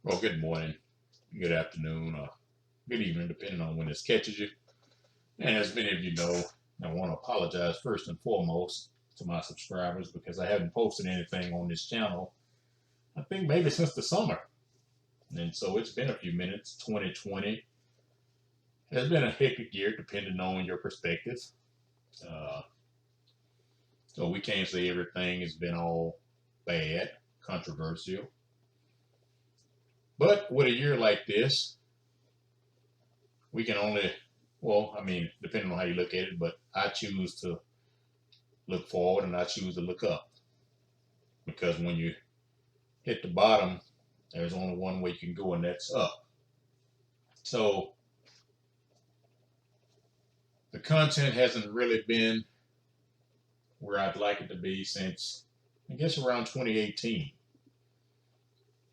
Well, good morning, good afternoon, or good evening, depending on when this catches you. And as many of you know, I want to apologize first and foremost to my subscribers because I haven't posted anything on this channel, I think maybe since the summer. And so it's been a few minutes. 2020 has been a hectic year, depending on your perspective. Uh, so we can't say everything has been all bad, controversial. But with a year like this, we can only, well, I mean, depending on how you look at it, but I choose to look forward and I choose to look up because when you hit the bottom, there's only one way you can go, and that's up. So the content hasn't really been where I'd like it to be since, I guess, around 2018.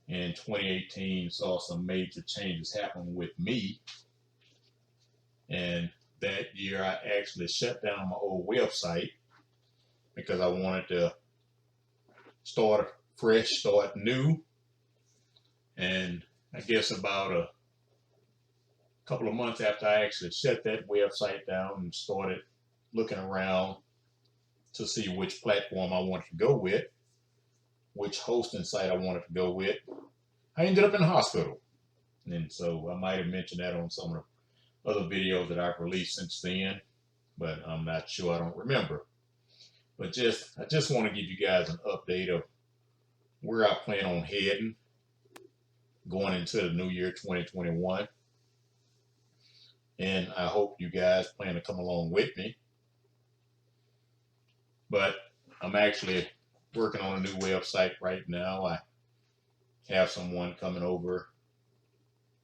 And 2018 saw some major changes happen with me. And that year I actually shut down my old website because I wanted to start fresh, start new. And I guess about a couple of months after I actually shut that website down and started looking around to see which platform I wanted to go with, which hosting site I wanted to go with, I ended up in the hospital. And so I might have mentioned that on some of the other videos that I've released since then, but I'm not sure, I don't remember. But I just want to give you guys an update of where I plan on heading going into the new year 2021. And I hope you guys plan to come along with me. But I'm actually working on a new website right now. I have someone coming over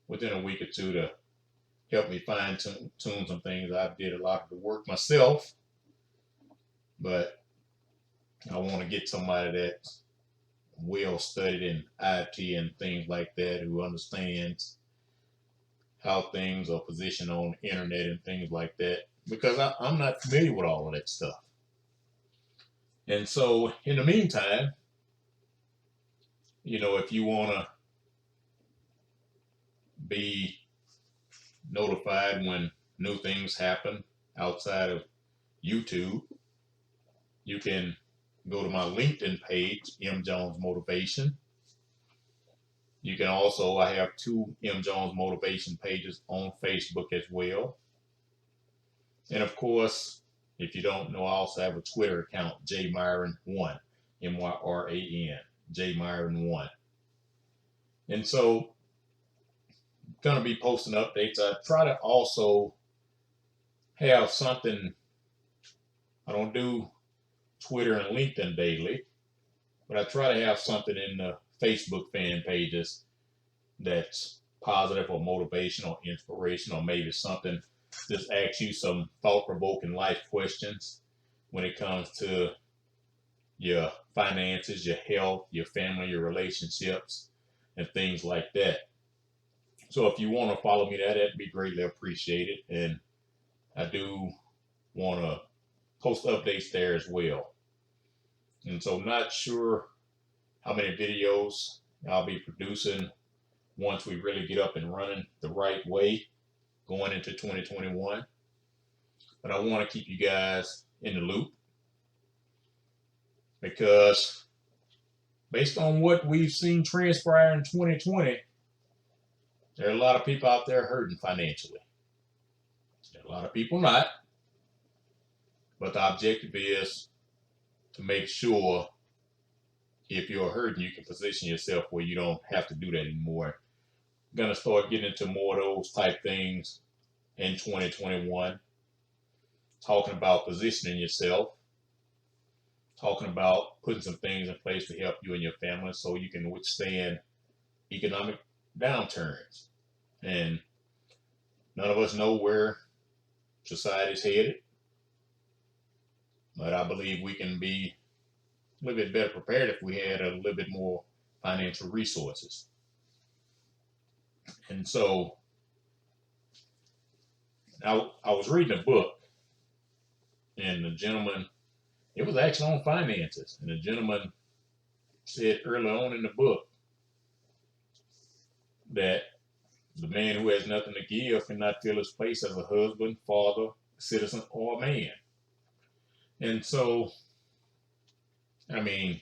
within a week or two to help me fine tune some things. I did a lot of the work myself, but I want to get somebody that's well studied in IT and things like that, who understands how things are positioned on the internet and things like that, because I'm not familiar with all of that stuff. And so in the meantime, if you want to be notified when new things happen outside of YouTube, you can go to my LinkedIn page, M. Jones Motivation. You can also, I have two M. Jones Motivation pages on Facebook as well. And of course, if you don't know, I also have a Twitter account, JMyron1, M-Y-R-A-N, JMyron1. And so, I'm going to be posting updates. I try to also have something, I don't do Twitter and LinkedIn daily, but I try to have something in the Facebook fan pages that's positive or motivational, inspirational, maybe something just asks you some thought-provoking life questions when it comes to your finances, your health, your family, your relationships, and things like that. So if you want to follow me, that'd be greatly appreciated. And I do want to post updates there as well. And so not sure how many videos I'll be producing once we really get up and running the right way going into 2021. But I want to keep you guys in the loop because based on what we've seen transpire in 2020, there are a lot of people out there hurting financially. There are a lot of people not. But the objective is to make sure if you're hurting, you can position yourself where you don't have to do that anymore. I'm going to start getting into more of those type things in 2021. Talking about positioning yourself. Talking about putting some things in place to help you and your family so you can withstand economic downturns. And none of us know where society's headed. But I believe we can be a little bit better prepared if we had a little bit more financial resources. And so I was reading a book, and the gentleman, it was actually on finances, and the gentleman said early on in the book, that the man who has nothing to give cannot fill his place as a husband, father, citizen, or man. And so, I mean,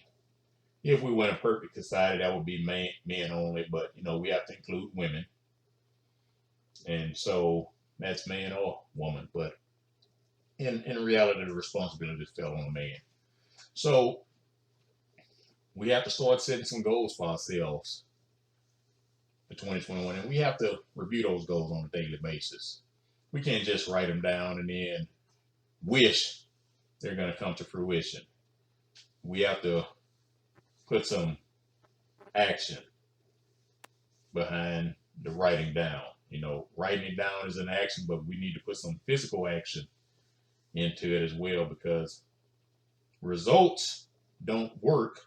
if we went a perfect society, that would be men only, but we have to include women. And so that's man or woman. But in reality, the responsibility fell on the man. So we have to start setting some goals for ourselves for 2021, and we have to review those goals on a daily basis. We can't just write them down and then wish they're going to come to fruition. We have to put some action behind the writing down. Writing it down is an action, but we need to put some physical action into it as well, because results don't work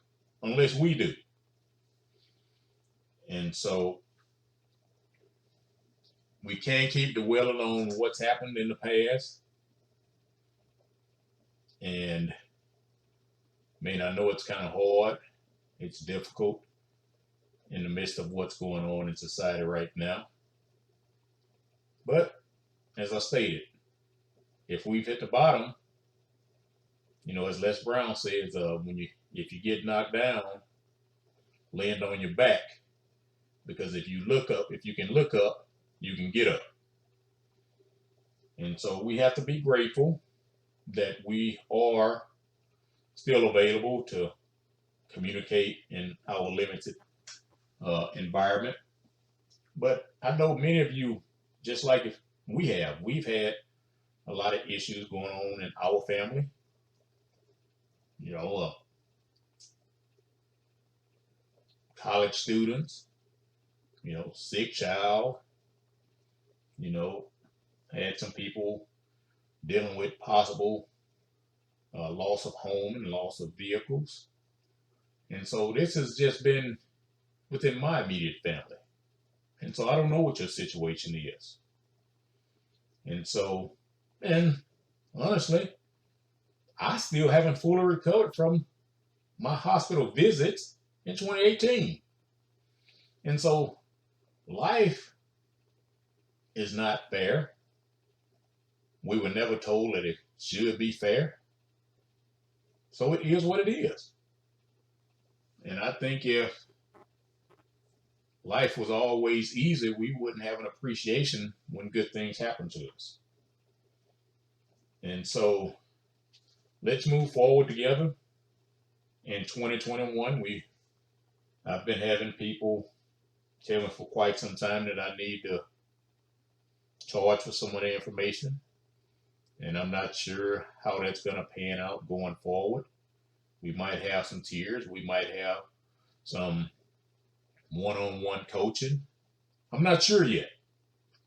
unless we do. And so we can't keep dwelling on what's happened in the past. And I know it's kind of hard. It's difficult in the midst of what's going on in society right now. But as I stated, if we've hit the bottom, as Les Brown says, if you get knocked down, land on your back, because if you can look up, you can get up. And so we have to be grateful that we are still available to communicate in our limited environment. But I know many of you, just like we've had a lot of issues going on in our family. College students, sick child, had some people dealing with possible loss of home and loss of vehicles. And so this has just been within my immediate family. And so I don't know what your situation is. And honestly, I still haven't fully recovered from my hospital visits in 2018. And so life is not fair. We were never told that it should be fair. So it is what it is. And I think if life was always easy, we wouldn't have an appreciation when good things happen to us. And so let's move forward together. In 2021, I've been having people tell me for quite some time that I need to charge for some of the information. And I'm not sure how that's going to pan out going forward. We might have some tiers. We might have some one-on-one coaching. I'm not sure yet,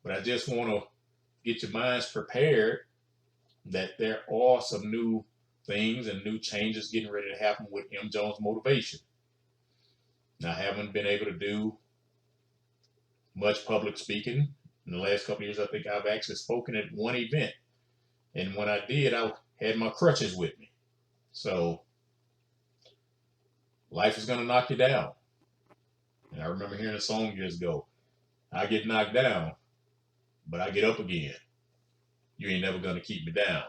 but I just want to get your minds prepared that there are some new things and new changes getting ready to happen with M. Jones Motivation. Now, I haven't been able to do much public speaking in the last couple of years. I think I've actually spoken at one event. And when I did, I had my crutches with me. So life is going to knock you down. And I remember hearing a song years ago, I get knocked down, but I get up again. You ain't never going to keep me down.